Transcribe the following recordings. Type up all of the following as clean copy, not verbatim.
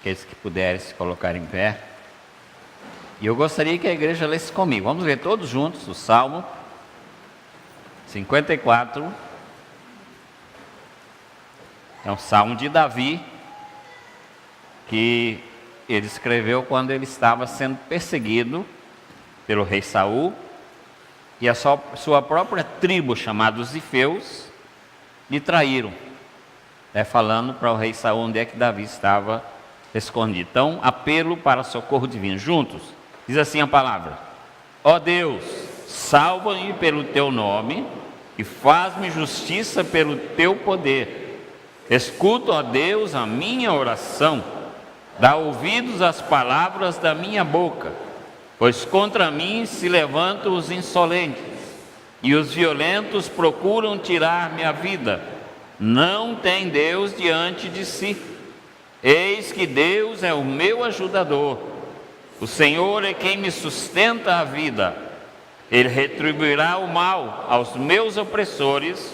Aqueles que puderem se colocar em pé. E eu gostaria que a igreja lesse comigo. Vamos ler todos juntos o Salmo 54. É um salmo de Davi, que ele escreveu quando ele estava sendo perseguido pelo rei Saul, e a sua própria tribo, chamada os Zifeus, lhe traíram, falando para o rei Saul onde é que Davi estava escondido. Então, apelo para socorro divino. Juntos, diz assim a palavra: ó Deus, salva-me pelo teu nome e faz-me justiça pelo teu poder. Escuta, ó Deus, a minha oração, dá ouvidos às palavras da minha boca, pois contra mim se levantam os insolentes, e os violentos procuram tirar-me a vida. Não tem Deus diante de si. Eis que Deus é o meu ajudador. O Senhor é quem me sustenta a vida. Ele retribuirá o mal aos meus opressores,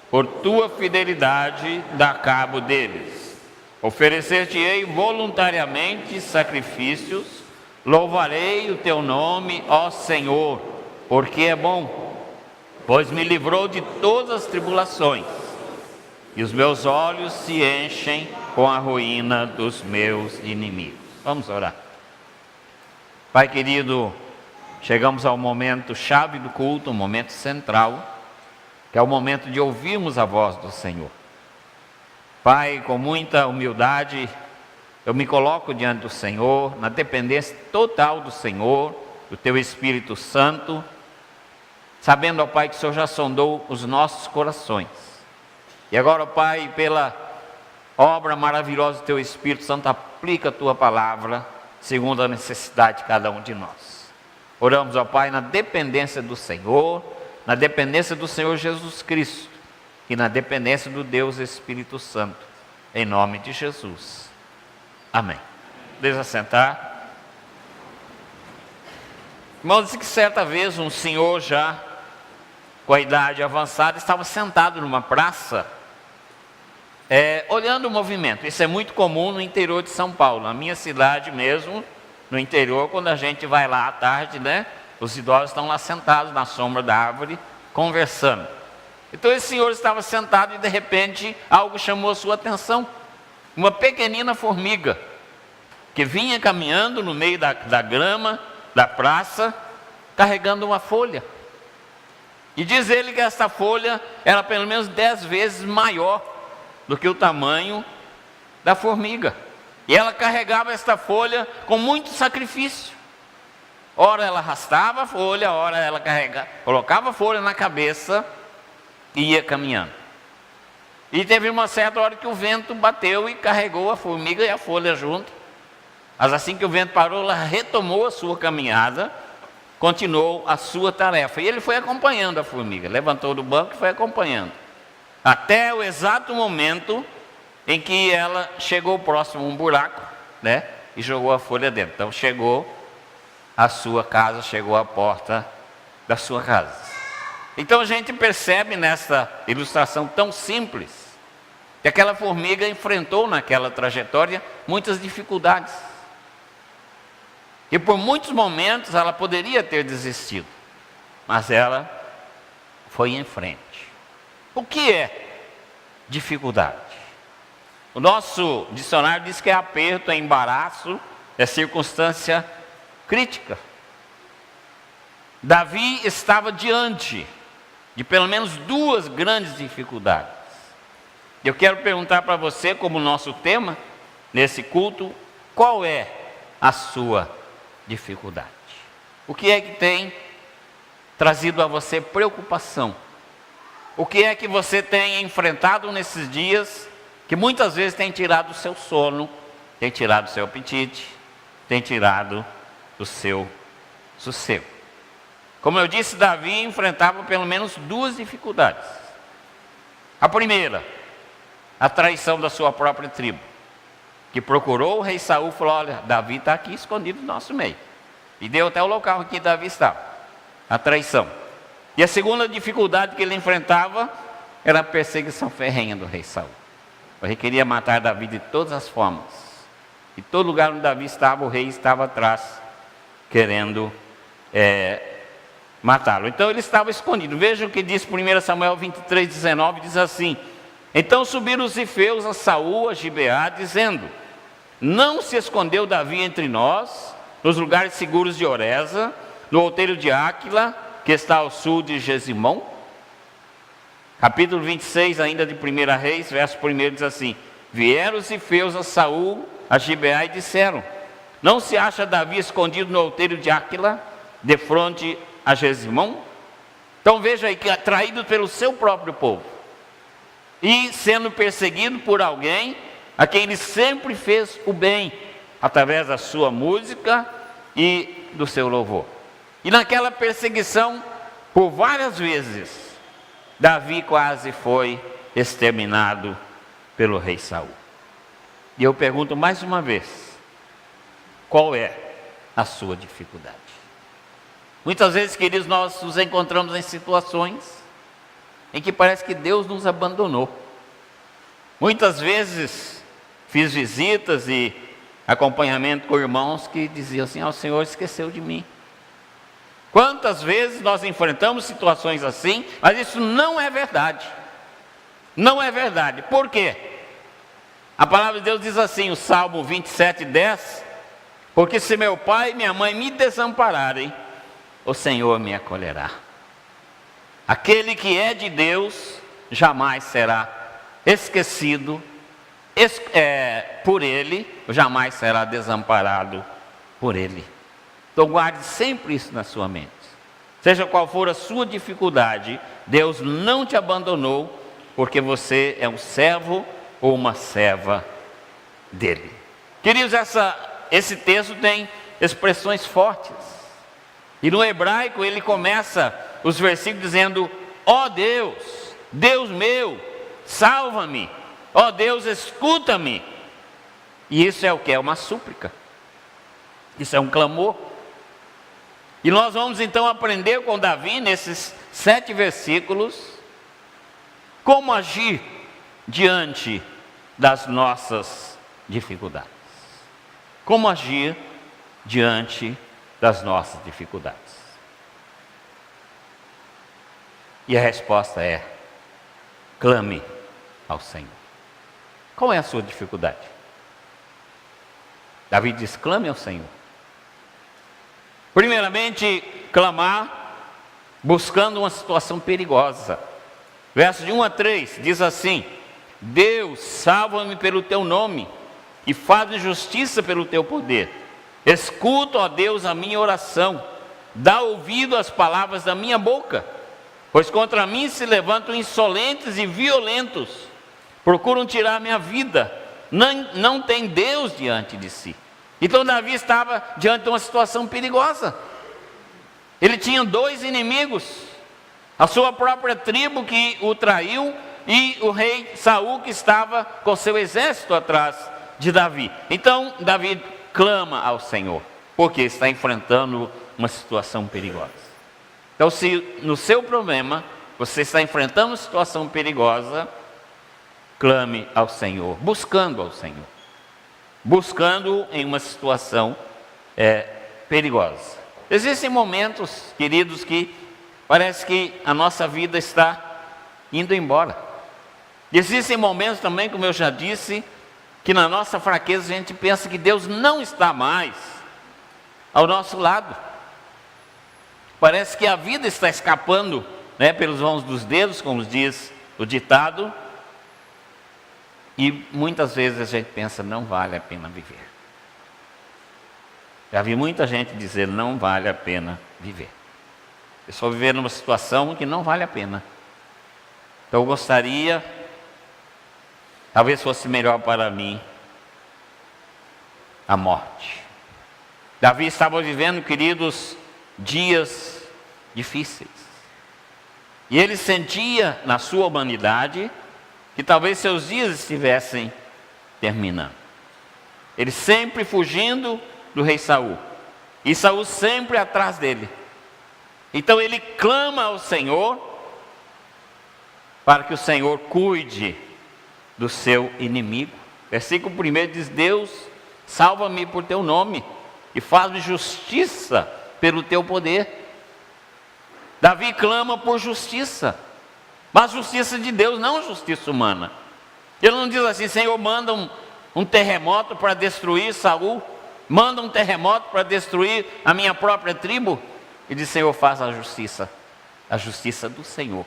por tua fidelidade dá cabo deles. Oferecer-te-ei voluntariamente sacrifícios, louvarei o teu nome, ó Senhor, porque é bom, pois me livrou de todas as tribulações, e os meus olhos se enchem com a ruína dos meus inimigos. Vamos orar. Pai querido, chegamos ao momento chave do culto, um momento central, que é o momento de ouvirmos a voz do Senhor. Pai, com muita humildade, eu me coloco diante do Senhor, na dependência total do Senhor, do Teu Espírito Santo, sabendo, ó Pai, que o Senhor já sondou os nossos corações. E agora, ó Pai, pela obra maravilhosa do Teu Espírito Santo, aplica a Tua palavra, segundo a necessidade de cada um de nós. Oramos, ó Pai, na dependência do Senhor, na dependência do Senhor Jesus Cristo e na dependência do Deus Espírito Santo, em nome de Jesus. Amém. Deixa sentar. Irmão, disse que certa vez um senhor já com a idade avançada estava sentado numa praça, olhando o movimento. Isso é muito comum no interior de São Paulo, na minha cidade mesmo, no interior, quando a gente vai lá à tarde, né? Os idosos estão lá sentados na sombra da árvore, conversando. Então esse senhor estava sentado e de repente algo chamou a sua atenção. Uma pequenina formiga, que vinha caminhando no meio da grama, da praça, carregando uma folha. E diz ele que essa folha era pelo menos 10 vezes maior do que o tamanho da formiga. E ela carregava esta folha com muito sacrifício. Ora ela arrastava a folha, ora ela colocava a folha na cabeça e ia caminhando. E teve uma certa hora que o vento bateu e carregou a formiga e a folha junto. Mas assim que o vento parou, ela retomou a sua caminhada, continuou a sua tarefa. E ele foi acompanhando a formiga, levantou do banco e foi acompanhando. Até o exato momento em que ela chegou próximo a um buraco, né? E jogou a folha dentro. Então chegou à sua casa, chegou à porta da sua casa. Então a gente percebe nessa ilustração tão simples, que aquela formiga enfrentou naquela trajetória muitas dificuldades. E por muitos momentos ela poderia ter desistido, mas ela foi em frente. O que é dificuldade? O nosso dicionário diz que é aperto, é embaraço, é circunstância crítica. Davi estava diante de pelo menos 2 grandes dificuldades. Eu quero perguntar para você, como nosso tema nesse culto, qual é a sua dificuldade? O que é que tem trazido a você preocupação? O que é que você tem enfrentado nesses dias que muitas vezes tem tirado o seu sono, tem tirado o seu apetite, tem tirado o seu sossego? Como eu disse, Davi enfrentava pelo menos 2 dificuldades. A primeira, a traição da sua própria tribo, que procurou o rei Saul e falou: olha, Davi está aqui escondido no nosso meio. E deu até o local que Davi estava. A traição. E a segunda dificuldade que ele enfrentava era a perseguição ferrenha do rei Saul. Ele queria matar Davi de todas as formas. E todo lugar onde Davi estava, o rei estava atrás, querendo matá-lo. Então ele estava escondido. Vejam o que diz 1 Samuel 23, 19, diz assim: então subiram os zifeus a Saul, a Gibeá, dizendo: não se escondeu Davi entre nós, nos lugares seguros de Oreza, no outeiro de Áquila, que está ao sul de Gesimom? Capítulo 26, ainda de 1 Reis, verso 1 diz assim: vieram os zifeus a Saul, a Gibeá, e disseram: não se acha Davi escondido no outeiro de Áquila, de fronte a Gesimom? Então veja aí que atraído pelo seu próprio povo e sendo perseguido por alguém a quem ele sempre fez o bem, através da sua música e do seu louvor. E naquela perseguição, por várias vezes, Davi quase foi exterminado pelo rei Saul. E eu pergunto mais uma vez: qual é a sua dificuldade? Muitas vezes, queridos, nós nos encontramos em situações em que parece que Deus nos abandonou. Muitas vezes fiz visitas e acompanhamento com irmãos que diziam assim: o Senhor esqueceu de mim. Quantas vezes nós enfrentamos situações assim, mas isso não é verdade. Não é verdade. Por quê? A palavra de Deus diz assim, o Salmo 27, 10: porque se meu pai e minha mãe me desampararem, o Senhor me acolherá. Aquele que é de Deus jamais será esquecido por Ele, jamais será desamparado por Ele. Então guarde sempre isso na sua mente. Seja qual for a sua dificuldade, Deus não te abandonou, porque você é um servo ou uma serva dEle. Queridos, esse texto tem expressões fortes. E no hebraico ele começa os versículos dizendo: ó Deus, Deus meu, salva-me. Ó Deus, escuta-me. E isso é o que? É uma súplica. Isso é um clamor. E nós vamos então aprender com Davi, nesses 7 versículos, como agir diante das nossas dificuldades. Como agir diante das nossas dificuldades. E a resposta é: clame ao Senhor. Qual é a sua dificuldade? Davi diz: clame ao Senhor. Primeiramente, clamar buscando uma situação perigosa. Versos de 1 a 3 diz assim: Deus, salva-me pelo teu nome e faz justiça pelo teu poder. Escuta, ó Deus, a minha oração, dá ouvido às palavras da minha boca, pois contra mim se levantam insolentes e violentos, procuram tirar minha vida, não tem Deus diante de si. Então Davi estava diante de uma situação perigosa. Ele tinha 2 inimigos: a sua própria tribo que o traiu e o rei Saul que estava com seu exército atrás de Davi. Então Davi clama ao Senhor, porque está enfrentando uma situação perigosa. Então, se no seu problema você está enfrentando uma situação perigosa, clame ao Senhor, buscando ao Senhor, buscando em uma situação perigosa. Existem momentos, queridos, que parece que a nossa vida está indo embora. Existem momentos também, como eu já disse, que na nossa fraqueza a gente pensa que Deus não está mais ao nosso lado. Parece que a vida está escapando, pelos vãos dos dedos, como diz o ditado. E muitas vezes a gente pensa: não vale a pena viver. Já vi muita gente dizer: não vale a pena viver. Eu estou vivendo numa situação que não vale a pena. Então eu gostaria, talvez fosse melhor para mim a morte. Davi estava vivendo, queridos, dias difíceis. E ele sentia na sua humanidade que talvez seus dias estivessem terminando. Ele sempre fugindo do rei Saul, e Saul sempre atrás dele. Então ele clama ao Senhor para que o Senhor cuide do seu inimigo. Versículo 1 diz: Deus, salva-me por teu nome e faz-me justiça pelo teu poder. Davi clama por justiça, mas justiça de Deus, não justiça humana. Ele não diz assim: Senhor, manda um terremoto para destruir Saul, manda um terremoto para destruir a minha própria tribo. Ele diz: Senhor, faz a justiça do Senhor,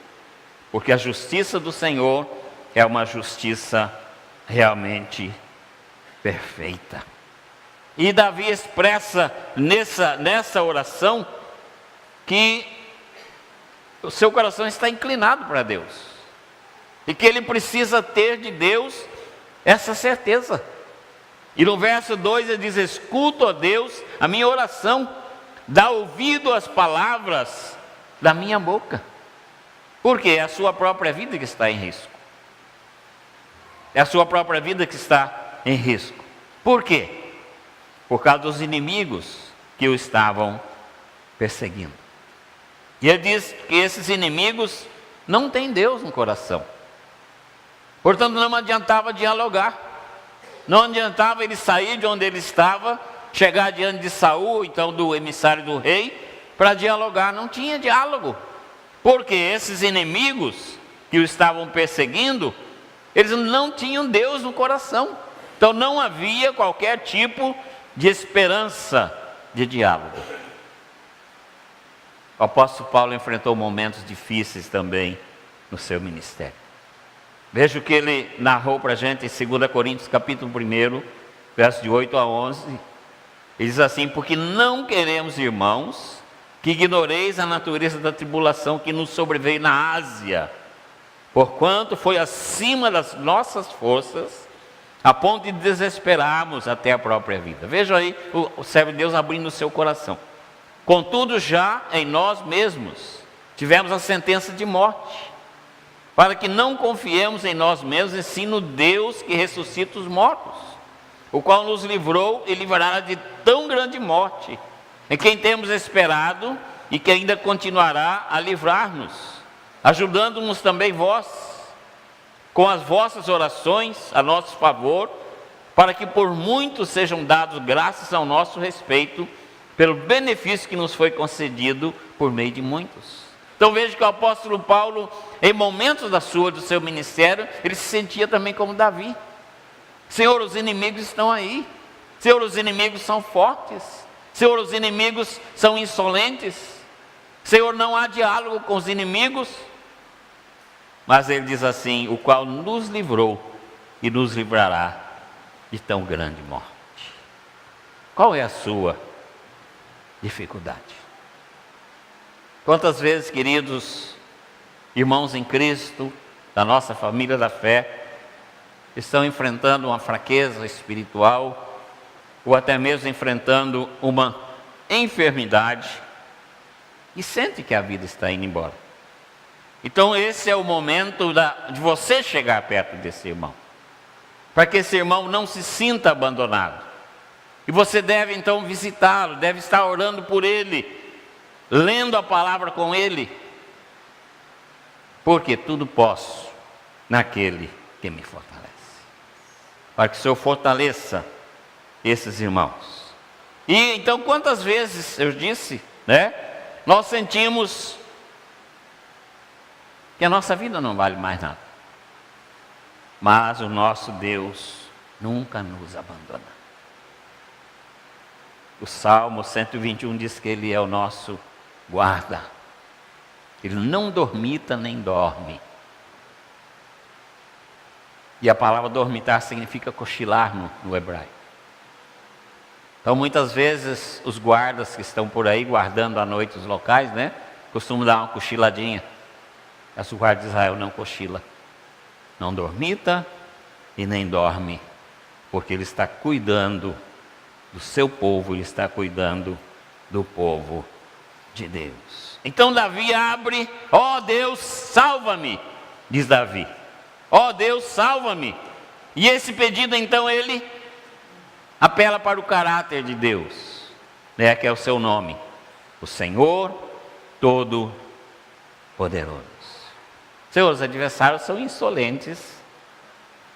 porque a justiça do Senhor é uma justiça realmente perfeita. E Davi expressa nessa oração que o seu coração está inclinado para Deus, e que ele precisa ter de Deus essa certeza. E no verso 2 ele diz: escuta, ó Deus, a minha oração, dá ouvido às palavras da minha boca. Porque é a sua própria vida que está em risco. É a sua própria vida que está em risco. Por quê? Por causa dos inimigos que o estavam perseguindo. E ele diz que esses inimigos não têm Deus no coração. Portanto, não adiantava dialogar. Não adiantava ele sair de onde ele estava, chegar diante de Saul, então do emissário do rei, para dialogar. Não tinha diálogo. Porque esses inimigos que o estavam perseguindo, eles não tinham Deus no coração. Então não havia qualquer tipo de esperança de diálogo. O apóstolo Paulo enfrentou momentos difíceis também no seu ministério. Veja o que ele narrou para a gente em 2 Coríntios capítulo 1, versos de 8 a 11. Ele diz assim: porque não queremos, irmãos, que ignoreis a natureza da tribulação que nos sobreveio na Ásia, porquanto foi acima das nossas forças, a ponto de desesperarmos até a própria vida. Veja aí o servo de Deus abrindo o seu coração. Contudo, já em nós mesmos tivemos a sentença de morte, para que não confiemos em nós mesmos, e sim no Deus que ressuscita os mortos, o qual nos livrou e livrará de tão grande morte, em quem temos esperado e que ainda continuará a livrar-nos, ajudando-nos também vós, com as vossas orações a nosso favor, para que por muitos sejam dados graças ao nosso respeito, pelo benefício que nos foi concedido por meio de muitos. Então veja que o apóstolo Paulo, em momentos do seu ministério, ele se sentia também como Davi. Senhor, os inimigos estão aí. Senhor, os inimigos são fortes. Senhor, os inimigos são insolentes. Senhor, não há diálogo com os inimigos. Mas ele diz assim: o qual nos livrou e nos livrará de tão grande morte. Qual é a sua dificuldade? Quantas vezes, queridos irmãos em Cristo, da nossa família da fé, estão enfrentando uma fraqueza espiritual, ou até mesmo enfrentando uma enfermidade, e sente que a vida está indo embora. Então esse é o momento de você chegar perto desse irmão, para que esse irmão não se sinta abandonado. E você deve então visitá-lo, deve estar orando por ele, lendo a palavra com ele, porque tudo posso naquele que me fortalece. Para que o Senhor fortaleça esses irmãos. E então, quantas vezes eu disse, nós sentimos que a nossa vida não vale mais nada, mas o nosso Deus nunca nos abandona. O Salmo 121 diz que Ele é o nosso guarda. Ele não dormita nem dorme. E a palavra dormitar significa cochilar no hebraico. Então muitas vezes os guardas que estão por aí guardando à noite os locais, costumam dar uma cochiladinha. Mas o guarda de Israel não cochila, não dormita e nem dorme, porque ele está cuidando do seu povo, ele está cuidando do povo de Deus. Então Davi abre: ó Deus, salva-me, diz Davi. Ó Deus, salva-me. E esse pedido então ele apela para o caráter de Deus, que é o seu nome, o Senhor Todo-Poderoso. Senhor, os adversários são insolentes,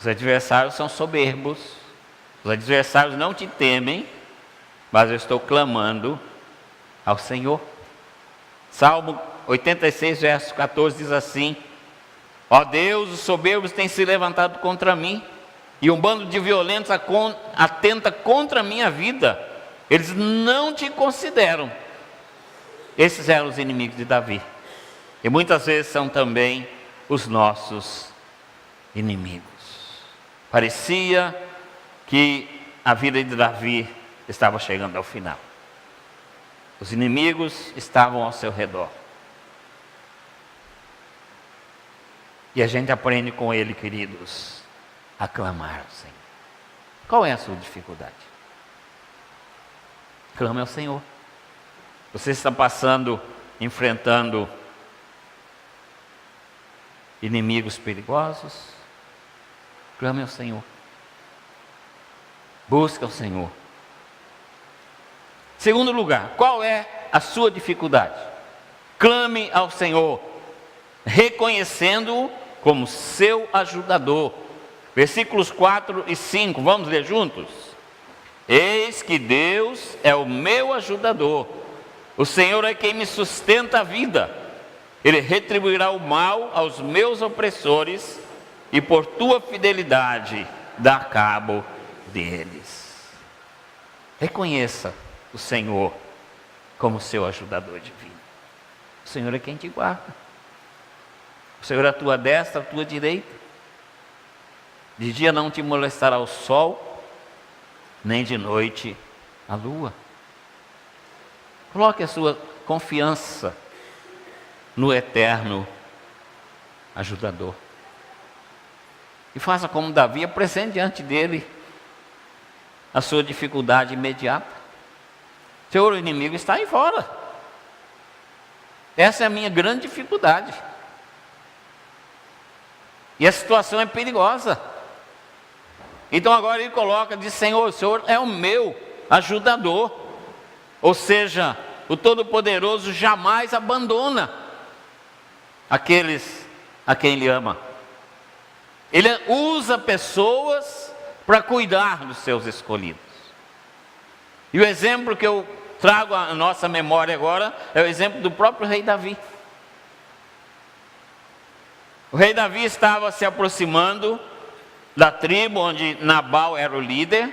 os adversários são soberbos, Os adversários não te temem, mas eu estou clamando ao Senhor. Salmo 86, verso 14 diz assim: ó Deus, os soberbos têm se levantado contra mim, e um bando de violentos atenta contra a minha vida. Eles não te consideram. Esses eram os inimigos de Davi. E muitas vezes são também os nossos inimigos. Parecia que a vida de Davi estava chegando ao final. Os inimigos estavam ao seu redor. E a gente aprende com ele, queridos, a clamar ao Senhor. Qual é a sua dificuldade? Clame ao Senhor. Você está passando, enfrentando inimigos perigosos? Clame ao Senhor. Busque ao Senhor. Segundo lugar, qual é a sua dificuldade? Clame ao Senhor, reconhecendo-o como seu ajudador. Versículos 4 e 5, vamos ler juntos? Eis que Deus é o meu ajudador, o Senhor é quem me sustenta a vida. Ele retribuirá o mal aos meus opressores, e por tua fidelidade dá cabo deles. Reconheça o Senhor como seu ajudador divino. O Senhor é quem te guarda. O Senhor é a tua destra, a tua direita. De dia não te molestará o sol, nem de noite a lua. Coloque a sua confiança no eterno ajudador. E faça como Davi, apresente diante dele a sua dificuldade imediata. Senhor, o inimigo está aí fora. Essa é a minha grande dificuldade. E a situação é perigosa. Então agora ele coloca, diz: Senhor, o Senhor é o meu ajudador. Ou seja, o Todo-Poderoso jamais abandona aqueles a quem Ele ama. Ele usa pessoas para cuidar dos seus escolhidos. E o exemplo que eu trago à nossa memória agora é o exemplo do próprio rei Davi. O rei Davi estava se aproximando da tribo onde Nabal era o líder,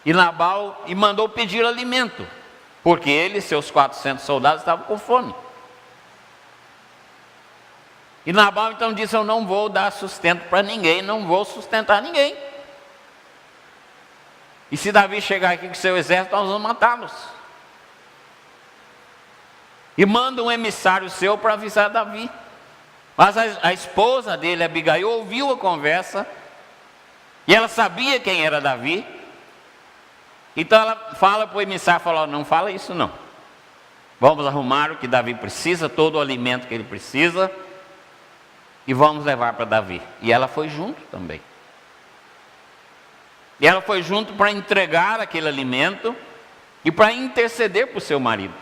e Nabal mandou pedir alimento, porque ele e seus 400 soldados estavam com fome. E Nabal então disse: eu não vou dar sustento para ninguém, não vou sustentar ninguém. E se Davi chegar aqui com seu exército, nós vamos matá-los. E manda um emissário seu para avisar Davi. Mas a esposa dele, Abigail, ouviu a conversa, e ela sabia quem era Davi. Então ela fala para o emissário, fala: não fala isso não. Vamos arrumar o que Davi precisa, todo o alimento que ele precisa, e vamos levar para Davi. E ela foi junto também. E ela foi junto para entregar aquele alimento e para interceder por seu marido,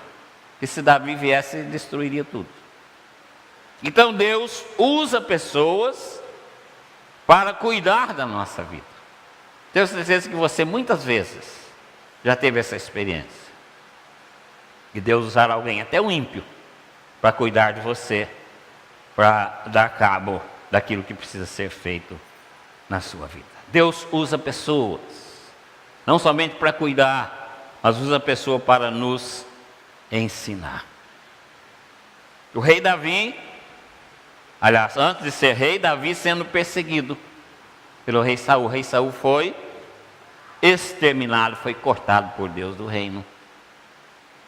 que se Davi viesse, ele destruiria tudo. Então Deus usa pessoas para cuidar da nossa vida. Tenho certeza que você muitas vezes já teve essa experiência. E Deus usará alguém, até um ímpio, para cuidar de você, para dar cabo daquilo que precisa ser feito na sua vida. Deus usa pessoas, não somente para cuidar, mas usa a pessoa para nos ensinar. O rei Davi, aliás, antes de ser rei, Davi sendo perseguido pelo rei Saul. O rei Saul foi exterminado, foi cortado por Deus do reino.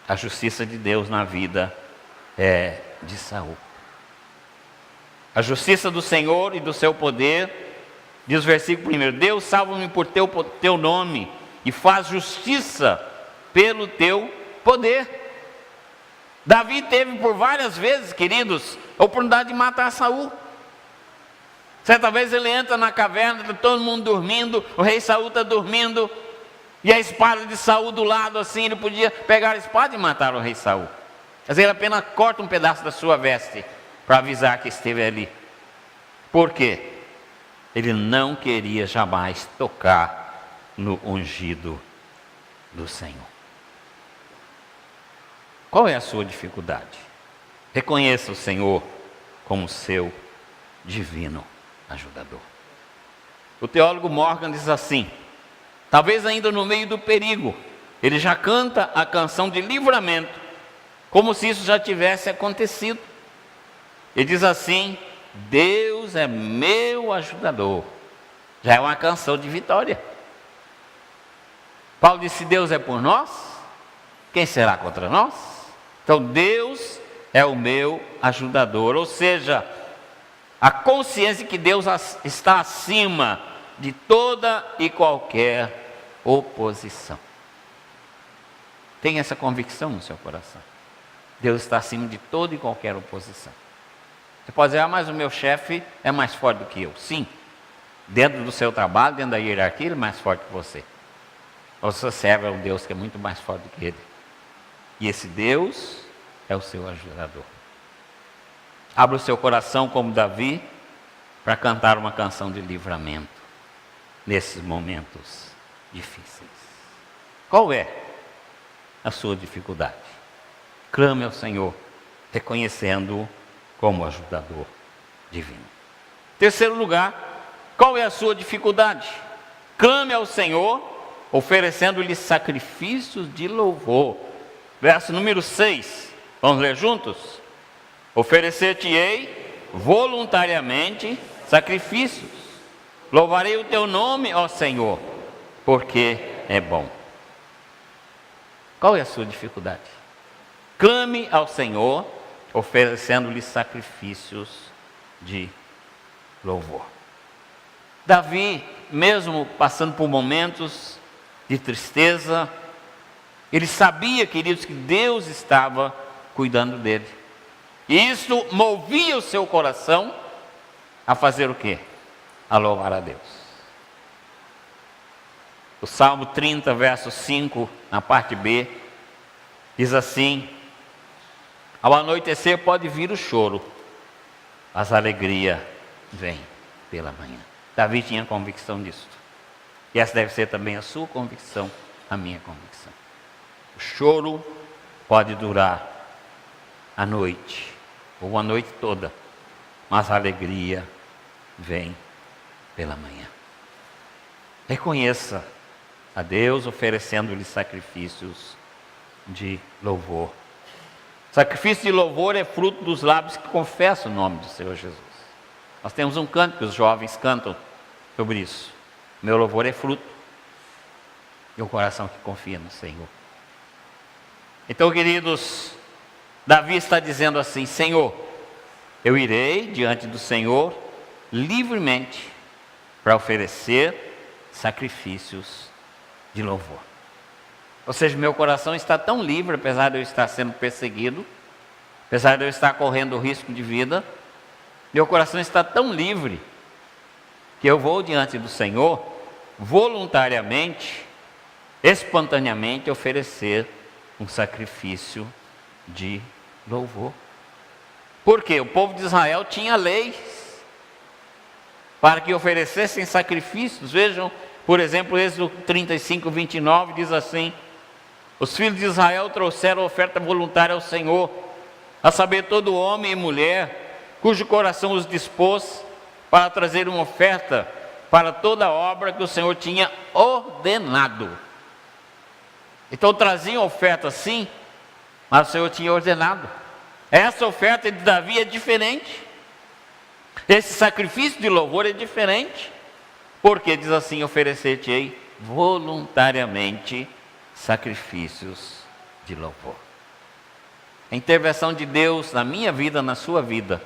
A justiça de Deus na vida de Saul. A justiça do Senhor e do seu poder, diz o versículo 1: Deus salva-me por teu nome e faz justiça pelo teu poder. Davi teve por várias vezes, queridos, a oportunidade de matar Saul. Certa vez ele entra na caverna, está todo mundo dormindo, o rei Saul está dormindo, e a espada de Saul do lado assim, ele podia pegar a espada e matar o rei Saul. Mas ele apenas corta um pedaço da sua veste para avisar que esteve ali. Por quê? ele não queria jamais tocar no ungido do Senhor. Qual é a sua dificuldade? Reconheça o Senhor como seu divino ajudador. O teólogo Morgan diz assim: talvez ainda no meio do perigo, ele já canta a canção de livramento, como se isso já tivesse acontecido. Ele diz assim: Deus é meu ajudador. Já é uma canção de vitória. Paulo disse: se Deus é por nós, quem será contra nós? Então Deus é o meu ajudador, ou seja, a consciência que Deus está acima de toda e qualquer oposição. Tenha essa convicção no seu coração. Deus está acima de toda e qualquer oposição. Você pode dizer: mas o meu chefe é mais forte do que eu. Sim, dentro do seu trabalho, dentro da hierarquia, ele é mais forte que você. Você serve a um Deus que é muito mais forte do que ele. E esse Deus é o seu ajudador. Abra o seu coração como Davi para cantar uma canção de livramento nesses momentos difíceis. Qual é a sua dificuldade? Clame ao Senhor, reconhecendo-o como ajudador divino. Terceiro lugar, qual é a sua dificuldade? Clame ao Senhor, oferecendo-lhe sacrifícios de louvor. Verso número 6, vamos ler juntos? Oferecer-te-ei voluntariamente sacrifícios. Louvarei o teu nome, ó Senhor, porque é bom. Qual é a sua dificuldade? Clame ao Senhor, oferecendo-lhe sacrifícios de louvor. Davi, mesmo passando por momentos de tristeza, ele sabia, queridos, que Deus estava cuidando dele. E isso movia o seu coração a fazer o quê? A louvar a Deus. O Salmo 30, verso 5, na parte B, diz assim: ao anoitecer pode vir o choro, mas a alegria vem pela manhã. Davi tinha convicção disso. E essa deve ser também a sua convicção, a minha convicção. O choro pode durar a noite, ou a noite toda, mas a alegria vem pela manhã. Reconheça a Deus oferecendo-lhe sacrifícios de louvor. Sacrifício de louvor é fruto dos lábios que confessam o nome do Senhor Jesus. Nós temos um canto que os jovens cantam sobre isso. Meu louvor é fruto e o coração que confia no Senhor. Então, queridos, Davi está dizendo assim: Senhor, eu irei diante do Senhor livremente para oferecer sacrifícios de louvor. Ou seja, meu coração está tão livre, apesar de eu estar sendo perseguido, apesar de eu estar correndo o risco de vida, meu coração está tão livre que eu vou diante do Senhor voluntariamente, espontaneamente oferecer um sacrifício de louvor. Porque o povo de Israel tinha leis para que oferecessem sacrifícios. Vejam, por exemplo, Êxodo 35, 29 diz assim: os filhos de Israel trouxeram oferta voluntária ao Senhor, a saber, todo homem e mulher, cujo coração os dispôs para trazer uma oferta para toda a obra que o Senhor tinha ordenado. Então traziam oferta sim, mas o Senhor tinha ordenado. Essa oferta de Davi é diferente. Esse sacrifício de louvor é diferente. Porque diz assim: oferecer-te-ei voluntariamente sacrifícios de louvor. A intervenção de Deus na minha vida, na sua vida,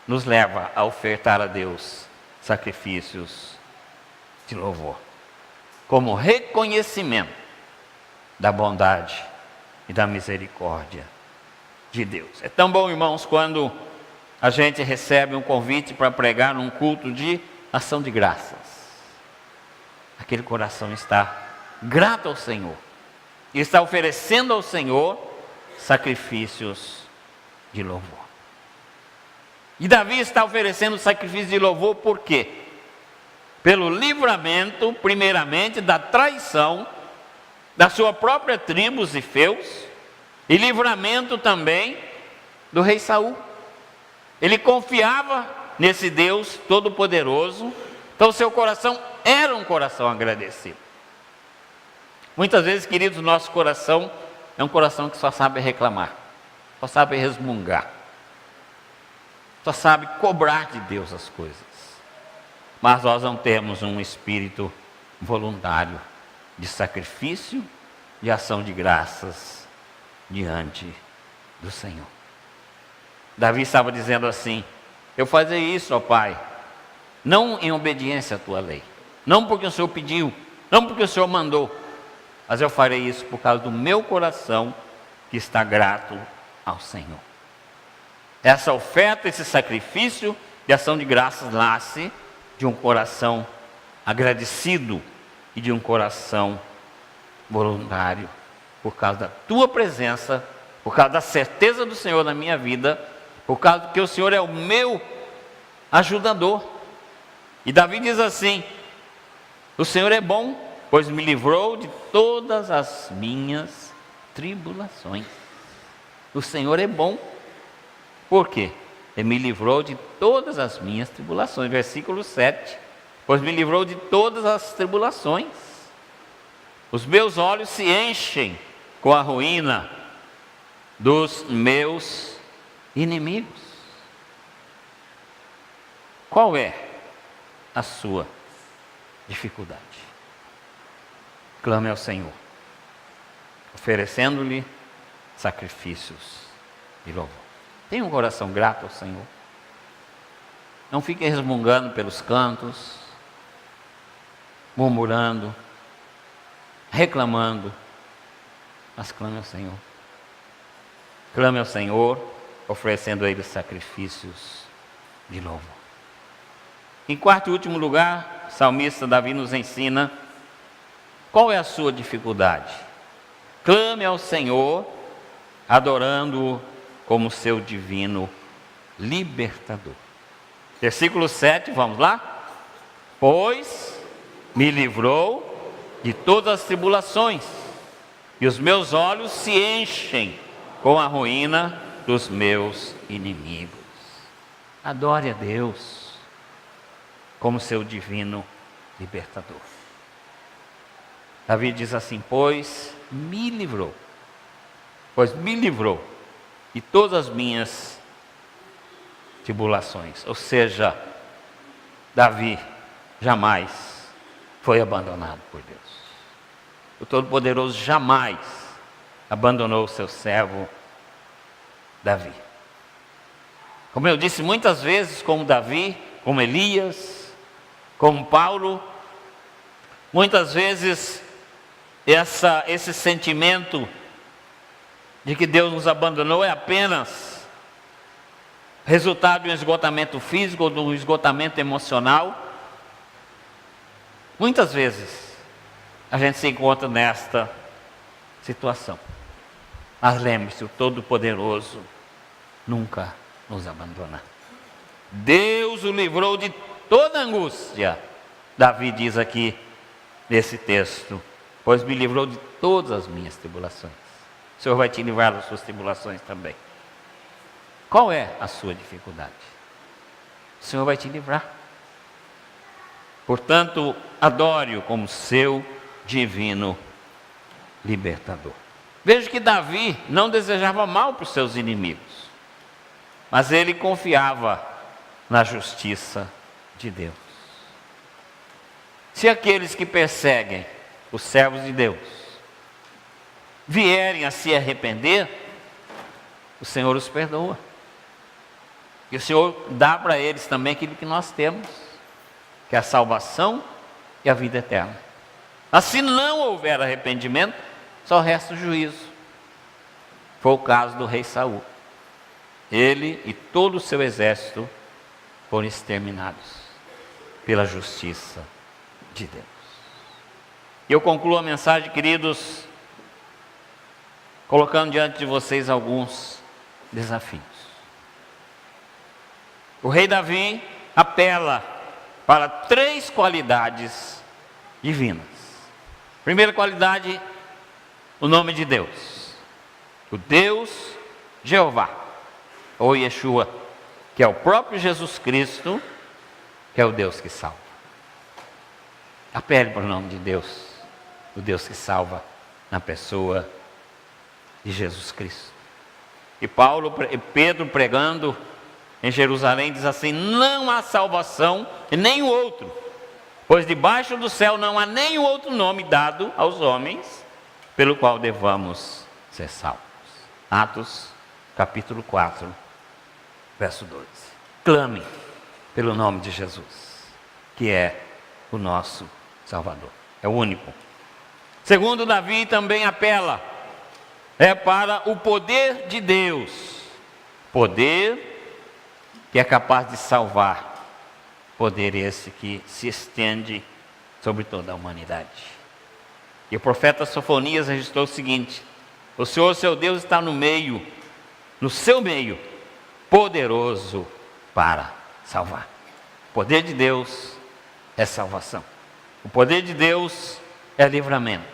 nos leva a ofertar a Deus sacrifícios de louvor, como reconhecimento da bondade e da misericórdia de Deus. É tão bom, irmãos, quando a gente recebe um convite para pregar num culto de ação de graças. Aquele coração está grato ao Senhor e está oferecendo ao Senhor sacrifícios de louvor. E Davi está oferecendo sacrifício de louvor por quê? pelo livramento, primeiramente, da traição da sua própria tribo, os ifeus, e livramento também do rei Saul. Ele confiava nesse Deus Todo-Poderoso, então seu coração era um coração agradecido. Muitas vezes, queridos, o nosso coração é um coração que só sabe reclamar, só sabe resmungar, só sabe cobrar de Deus as coisas. Mas nós não temos um espírito voluntário de sacrifício, de ação de graças diante do Senhor. Davi estava dizendo assim: eu fazia isso, ó Pai, não em obediência à tua lei, não porque o Senhor pediu, não porque o Senhor mandou, mas eu farei isso por causa do meu coração que está grato ao Senhor. Essa oferta, esse sacrifício de ação de graças nasce de um coração agradecido e de um coração voluntário, por causa da tua presença, por causa da certeza do Senhor na minha vida, por causa que o Senhor é o meu ajudador. E Davi diz assim: o Senhor é bom, pois me livrou de todas as minhas tribulações. O Senhor é bom. Por quê? Ele me livrou de todas as minhas tribulações. Versículo 7. Pois me livrou de todas as tribulações. Os meus olhos se enchem com a ruína dos meus inimigos. Qual é a sua dificuldade? Clame ao Senhor, oferecendo-lhe sacrifícios de louvor. Tenha um coração grato ao Senhor. Não fique resmungando pelos cantos, murmurando, reclamando, mas clame ao Senhor. Clame ao Senhor, oferecendo a Ele sacrifícios de louvor. Em quarto e último lugar, o salmista Davi nos ensina qual é a sua dificuldade. Clame ao Senhor, adorando-o como seu divino libertador. Versículo 7, vamos lá? Pois me livrou de todas as tribulações, e os meus olhos se enchem com a ruína dos meus inimigos. Adore a Deus como seu divino libertador. Davi diz assim: pois me livrou de todas as minhas tribulações. Ou seja, Davi jamais foi abandonado por Deus. O Todo-Poderoso jamais abandonou o seu servo Davi. Como eu disse muitas vezes, como Davi, como Elias, como Paulo, muitas vezes esse sentimento de que Deus nos abandonou é apenas resultado de um esgotamento físico ou de um esgotamento emocional. Muitas vezes a gente se encontra nesta situação. Mas lembre-se, o Todo-Poderoso nunca nos abandona. Deus o livrou de toda angústia. Davi diz aqui nesse texto: pois me livrou de todas as minhas tribulações. O Senhor vai te livrar das suas tribulações também. Qual é a sua dificuldade? O Senhor vai te livrar. Portanto, adore-o como seu divino libertador. Veja que Davi não desejava mal para os seus inimigos, mas ele confiava na justiça de Deus. Se aqueles que perseguem os servos de Deus vierem a se arrepender, o Senhor os perdoa. E o Senhor dá para eles também aquilo que nós temos, que é a salvação e a vida eterna. Mas se não houver arrependimento, só resta o juízo. Foi o caso do rei Saul. Ele e todo o seu exército foram exterminados pela justiça de Deus. E eu concluo a mensagem, queridos, colocando diante de vocês alguns desafios. O rei Davi apela para 3 qualidades divinas. Primeira qualidade, o nome de Deus. O Deus Jeová, ou Yeshua, que é o próprio Jesus Cristo, que é o Deus que salva. Apele para o nome de Deus, o Deus que salva na pessoa de Jesus Cristo. E Pedro pregando em Jerusalém diz assim: não há salvação em nenhum outro, pois debaixo do céu não há nenhum outro nome dado aos homens pelo qual devamos ser salvos. Atos capítulo 4, verso 12. Clame pelo nome de Jesus, que é o nosso Salvador, é o único. Segundo, Davi também apela para o poder de Deus, poder que é capaz de salvar, poder esse que se estende sobre toda a humanidade. E o profeta Sofonias registrou o seguinte: o Senhor, seu Deus, está no seu meio, poderoso para salvar. O poder de Deus é salvação. O poder de Deus é livramento.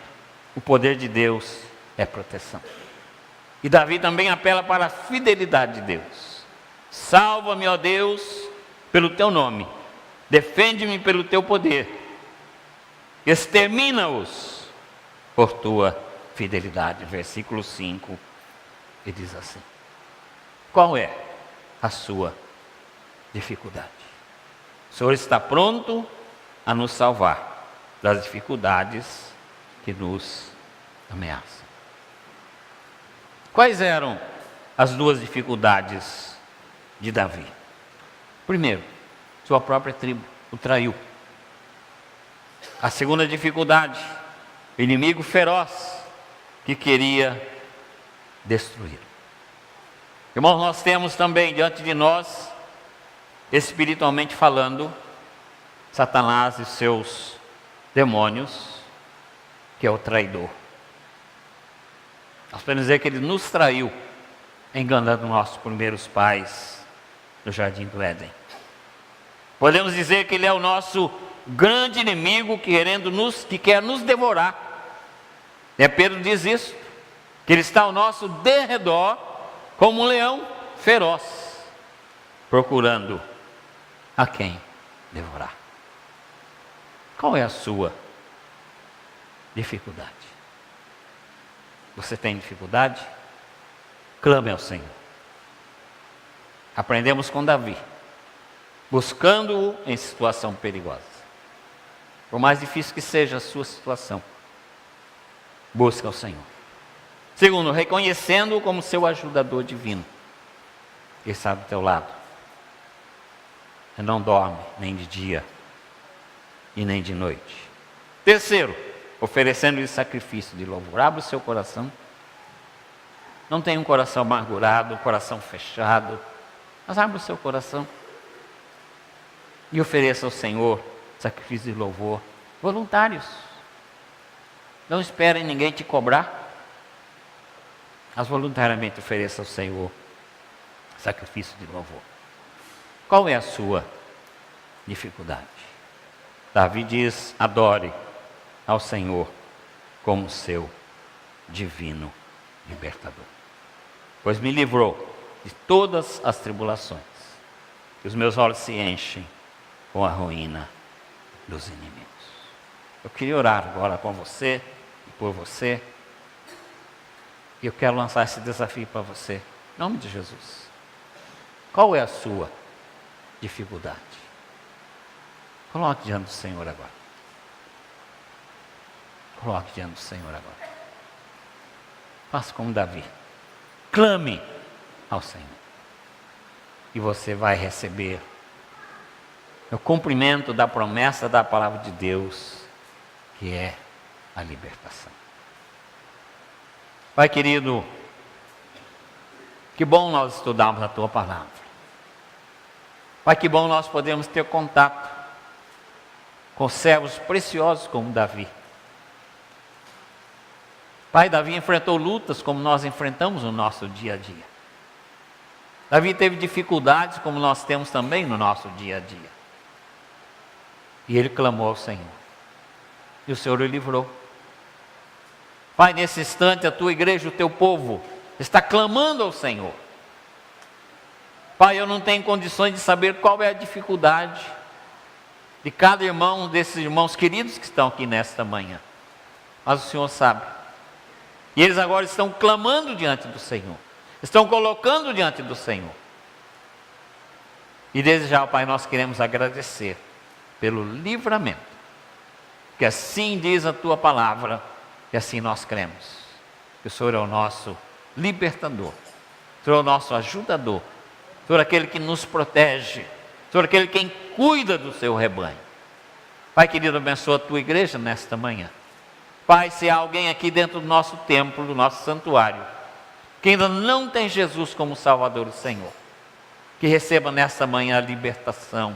O poder de Deus é proteção. E Davi também apela para a fidelidade de Deus. Salva-me, ó Deus, pelo teu nome. Defende-me pelo teu poder. Extermina-os por tua fidelidade. Versículo 5, e diz assim: qual é a sua dificuldade? O Senhor está pronto a nos salvar das dificuldades que nos ameaçam. Quais eram as 2 dificuldades de Davi? Primeiro, sua própria tribo o traiu. A segunda dificuldade, o inimigo feroz que queria destruir. Irmãos, nós temos também diante de nós, espiritualmente falando, Satanás e seus demônios, que é o traidor. Nós podemos dizer que ele nos traiu, enganando nossos primeiros pais no jardim do Éden. Podemos dizer que ele é o nosso grande inimigo que quer nos devorar. Pedro diz isso, que ele está ao nosso derredor como um leão feroz, procurando a quem devorar. Qual é a sua dificuldade? Você tem dificuldade? Clame ao Senhor. Aprendemos com Davi, buscando-o em situação perigosa. Por mais difícil que seja a sua situação, busca ao Senhor. Segundo, reconhecendo-o como seu ajudador divino. Ele está do teu lado. Ele não dorme nem de dia e nem de noite. Terceiro, oferecendo-lhe sacrifício de louvor. Abra o seu coração. Não tenha um coração amargurado, um coração fechado, mas abra o seu coração e ofereça ao Senhor sacrifício de louvor voluntários. Não espere ninguém te cobrar, mas voluntariamente ofereça ao Senhor sacrifício de louvor. Qual é a sua dificuldade? Davi diz: adore ao Senhor como seu divino libertador, pois me livrou de todas as tribulações, e os meus olhos se enchem com a ruína dos inimigos. Eu queria orar agora com você e por você, e eu quero lançar esse desafio para você, em nome de Jesus. Qual é a sua dificuldade? Coloque diante do Senhor agora. Coloque diante do Senhor agora. Faça como Davi. Clame ao Senhor. E você vai receber o cumprimento da promessa da palavra de Deus, que é a libertação. Pai querido, que bom nós estudarmos a Tua palavra. Pai, que bom nós podemos ter contato com servos preciosos como Davi. Pai, Davi enfrentou lutas como nós enfrentamos no nosso dia a dia. Davi teve dificuldades como nós temos também no nosso dia a dia. E ele clamou ao Senhor. E o Senhor o livrou. Pai, nesse instante a tua igreja, o teu povo, está clamando ao Senhor. Pai, eu não tenho condições de saber qual é a dificuldade de cada irmão, desses irmãos queridos que estão aqui nesta manhã. Mas o Senhor sabe. E eles agora estão clamando diante do Senhor. Estão colocando diante do Senhor. E desde já, Pai, nós queremos agradecer pelo livramento. Que assim diz a tua palavra, e assim nós cremos. Que o Senhor é o nosso libertador. O Senhor é o nosso ajudador. O Senhor é aquele que nos protege. O Senhor é aquele quem cuida do seu rebanho. Pai querido, abençoa a tua igreja nesta manhã. Pai, se há alguém aqui dentro do nosso templo, do nosso santuário, que ainda não tem Jesus como Salvador e Senhor, que receba nesta manhã a libertação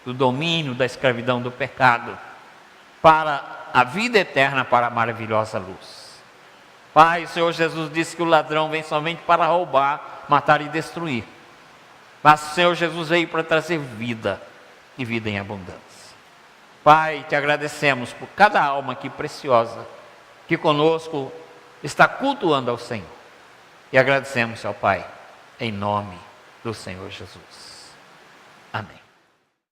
do domínio, da escravidão, do pecado, para a vida eterna, para a maravilhosa luz. Pai, o Senhor Jesus disse que o ladrão vem somente para roubar, matar e destruir. Mas o Senhor Jesus veio para trazer vida, e vida em abundância. Pai, te agradecemos por cada alma aqui preciosa, que conosco está cultuando ao Senhor. E agradecemos ao Pai, em nome do Senhor Jesus. Amém.